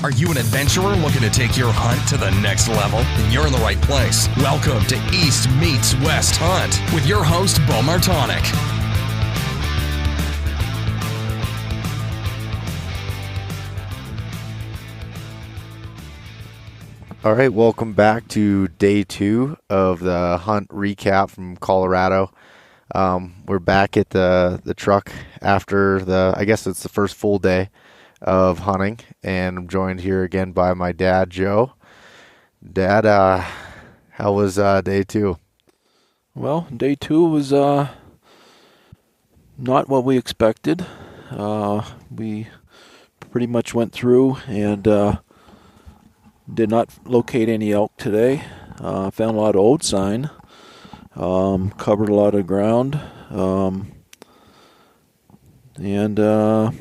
Are you an adventurer looking to take your hunt to the next level? Then you're in the right place. Welcome to East Meets West Hunt with your host, Beau Martonik. All right, welcome back to day 2 of the hunt recap from Colorado. We're back at the truck after I guess it's the first full day of hunting, and I'm joined here again by my dad, Joe. Dad, how was day 2? Well, day 2 was not what we expected. We pretty much went through and did not locate any elk today. Found a lot of old sign. Covered a lot of ground. And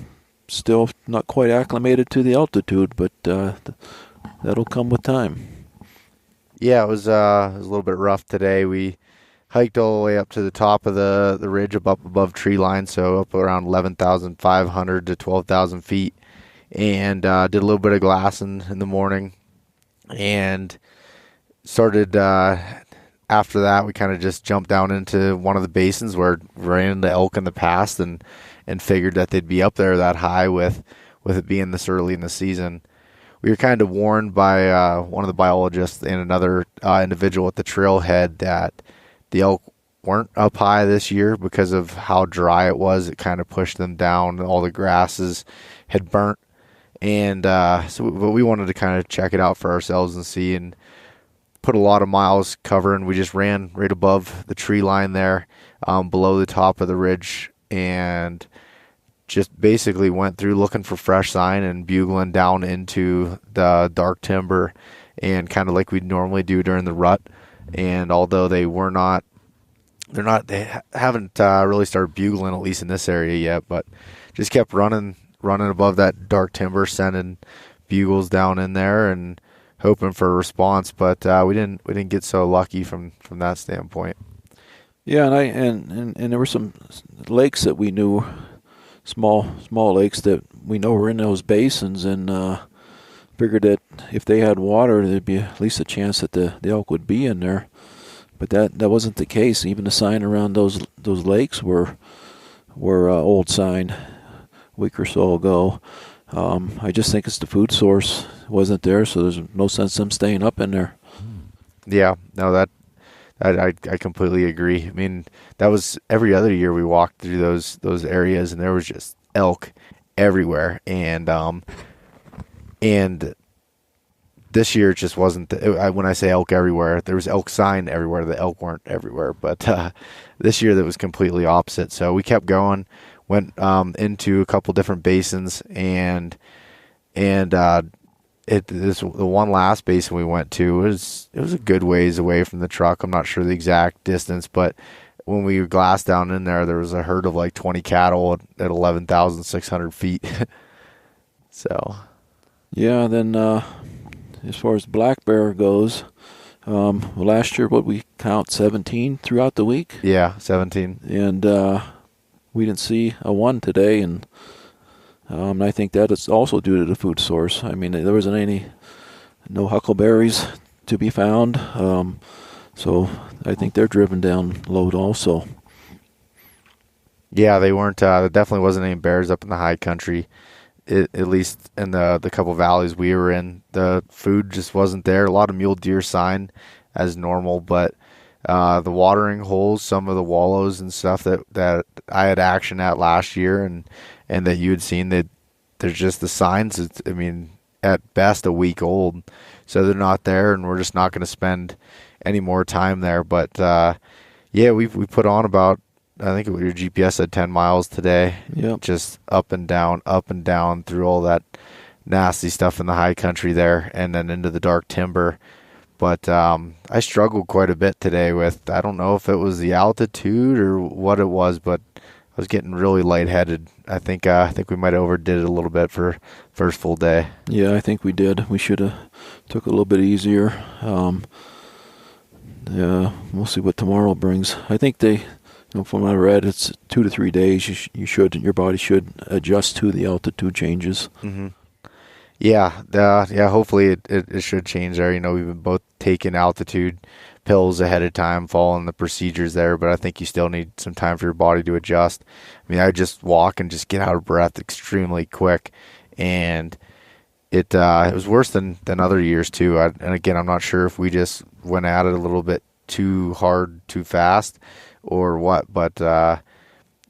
still not quite acclimated to the altitude, but that'll come with time. Yeah, it was a little bit rough today. We hiked all the way up to the top of the ridge up above tree line, so up around 11,500 to 12,000 feet, and did a little bit of glassing in the morning. And started after that, we kind of just jumped down into one of the basins where we ran into elk in the past, and figured that they'd be up there that high with it being this early in the season. We were kind of warned by one of the biologists and another individual at the trailhead that the elk weren't up high this year because of how dry it was. It kind of pushed them down. All the grasses had burnt. And but we wanted to kind of check it out for ourselves and see, and put a lot of miles covering. We just ran right above the tree line there, below the top of the ridge, and just basically went through looking for fresh sign and bugling down into the dark timber, and kind of like we normally do during the rut. And although they haven't really started bugling, at least in this area yet, but just kept running above that dark timber, sending bugles down in there and hoping for a response, but we didn't get so lucky from that standpoint. Yeah, and there were some lakes that we knew, small lakes that we know were in those basins, and figured that if they had water, there'd be at least a chance that the elk would be in there. But that wasn't the case. Even the sign around those lakes were old sign. Week or so ago. I just think it's the food source wasn't there, so there's no sense them staying up in there. Yeah, no, that I completely agree. I mean, that was every other year we walked through those areas, and there was just elk everywhere, and this year it just wasn't. When I say elk everywhere, there was elk sign everywhere. The elk weren't everywhere, but this year that was completely opposite. So we kept going. Went into a couple different basins, and the one last basin we went to was a good ways away from the truck. I'm not sure the exact distance, but when we glassed down in there was a herd of like 20 cattle at 11,600 feet. So, yeah. Then as far as black bear goes, last year what we count 17 throughout the week. Yeah, 17, and we didn't see a one today, and I think that is also due to the food source. I mean, there wasn't no huckleberries to be found, so I think they're driven down load also. Yeah, they weren't. There definitely wasn't any bears up in the high country, at least in the couple valleys we were in. The food just wasn't there. A lot of mule deer sign as normal, but the watering holes, some of the wallows and stuff that I had action at last year, and that you had seen, that there's just the signs. I mean, at best a week old, so they're not there, and we're just not going to spend any more time there. But yeah, we put on about, I think your GPS said 10 miles today. Yep. Just up and down through all that nasty stuff in the high country there, and then into the dark timber. But I struggled quite a bit today with, I don't know if it was the altitude or what it was, but I was getting really lightheaded. I think we might have overdid it a little bit for first full day. Yeah, I think we did. We should have took it a little bit easier. Yeah, we'll see what tomorrow brings. I think from what I read, it's 2 to 3 days. Your body should adjust to the altitude changes. Mm-hmm. Yeah. Hopefully it should change there. We've been both taking altitude pills ahead of time, following the procedures there, but I think you still need some time for your body to adjust. I mean, I just walk and just get out of breath extremely quick, and it was worse than other years too. And again, I'm not sure if we just went at it a little bit too hard, too fast, or what. But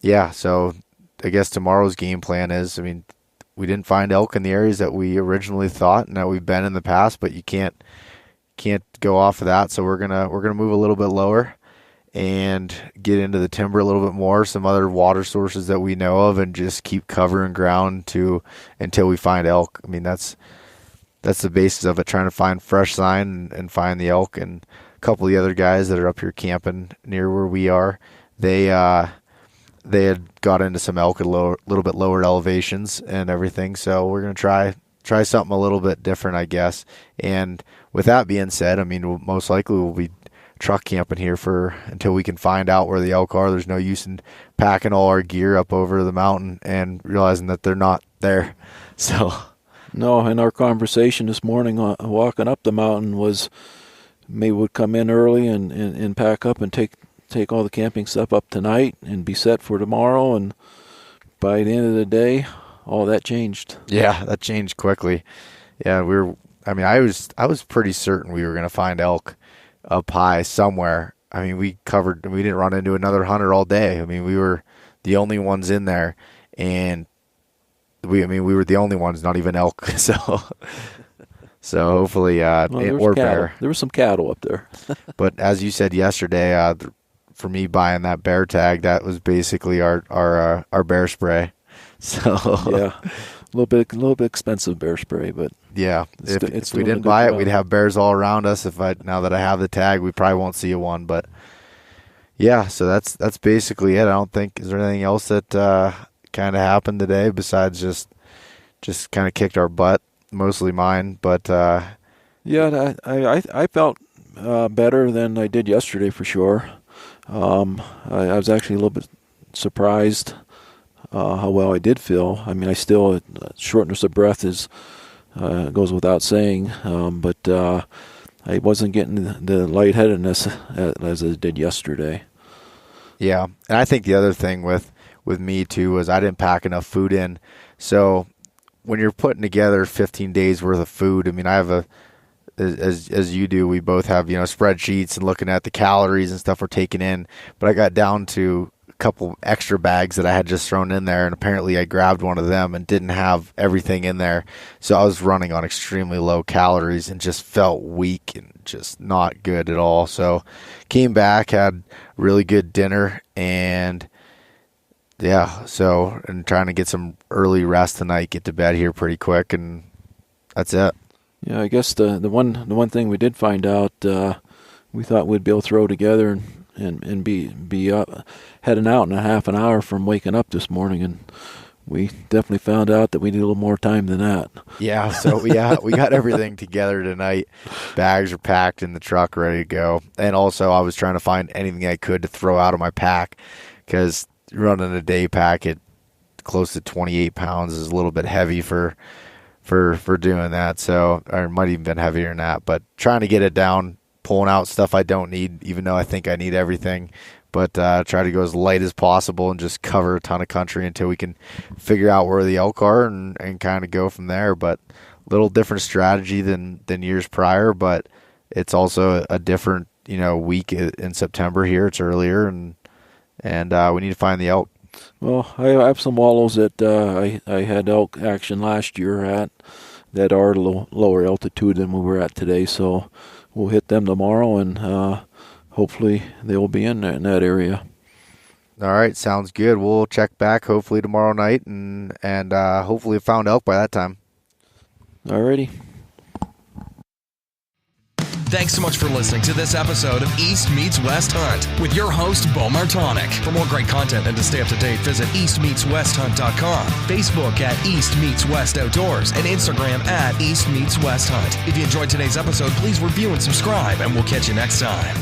yeah, so I guess tomorrow's game plan is, I mean, we didn't find elk in the areas that we originally thought and that we've been in the past, but you can't go off of that. So we're gonna move a little bit lower and get into the timber a little bit more, some other water sources that we know of, and just keep covering ground until we find elk. I mean, that's the basis of it, trying to find fresh sign and find the elk. And a couple of the other guys that are up here camping near where we are, they had got into some elk at little bit lower elevations and everything. So we're going to try something a little bit different, I guess. And with that being said, I mean, most likely we'll be truck camping here until we can find out where the elk are. There's no use in packing all our gear up over the mountain and realizing that they're not there. So no, in our conversation this morning walking up the mountain was maybe we'd come in early and pack up and take all the camping stuff up tonight and be set for tomorrow, and by the end of the day all that changed. Yeah, that changed quickly. Yeah, I was pretty certain we were going to find elk up high somewhere. I mean, we didn't run into another hunter all day. I mean, we were the only ones in there, and we were the only ones, not even elk. So hopefully, bear. There was some cattle up there. But as you said yesterday, for me buying that bear tag, that was basically our bear spray. So yeah, a little bit expensive bear spray, but yeah, if we didn't buy it, we'd have bears all around us. Now that I have the tag, we probably won't see one. But yeah, so that's basically it. I don't think, is there anything else that kind of happened today besides just kind of kicked our butt, mostly mine. But yeah, I felt better than I did yesterday for sure. I was actually a little bit surprised how well I did feel. I mean, I still, shortness of breath goes without saying, but I wasn't getting the lightheadedness as I did yesterday. Yeah, and I think the other thing with me too was I didn't pack enough food in. So when you're putting together 15 days worth of food, I mean, I have as you do, we both have, spreadsheets and looking at the calories and stuff we're taking in. But I got down to a couple extra bags that I had just thrown in there, and apparently I grabbed one of them and didn't have everything in there. So I was running on extremely low calories and just felt weak and just not good at all. So came back, had really good dinner, and yeah, and trying to get some early rest tonight, get to bed here pretty quick, and that's it. Yeah, I guess the one thing we did find out, we thought we'd be able to throw together and be up, heading out in a half an hour from waking up this morning, and we definitely found out that we need a little more time than that. Yeah, so we got everything together tonight. Bags are packed in the truck, ready to go. And also I was trying to find anything I could to throw out of my pack, because running a day pack at close to 28 pounds is a little bit heavy for doing that. So, or it might even been heavier than that, but trying to get it down, pulling out stuff I don't need, even though I think I need everything, but try to go as light as possible and just cover a ton of country until we can figure out where the elk are and kind of go from there. But a little different strategy than years prior, but it's also a different, week in September here. It's earlier, and we need to find the elk. Well, I have some wallows that I had elk action last year at that are a little lower altitude than we were at today, so we'll hit them tomorrow, and hopefully they will be in that area. All right, sounds good. We'll check back hopefully tomorrow night, and hopefully found elk by that time. All righty. Thanks so much for listening to this episode of East Meets West Hunt with your host, Beau Martonik. For more great content and to stay up to date, visit eastmeetswesthunt.com, Facebook at East Meets West Outdoors, and Instagram at East Meets West Hunt. If you enjoyed today's episode, please review and subscribe, and we'll catch you next time.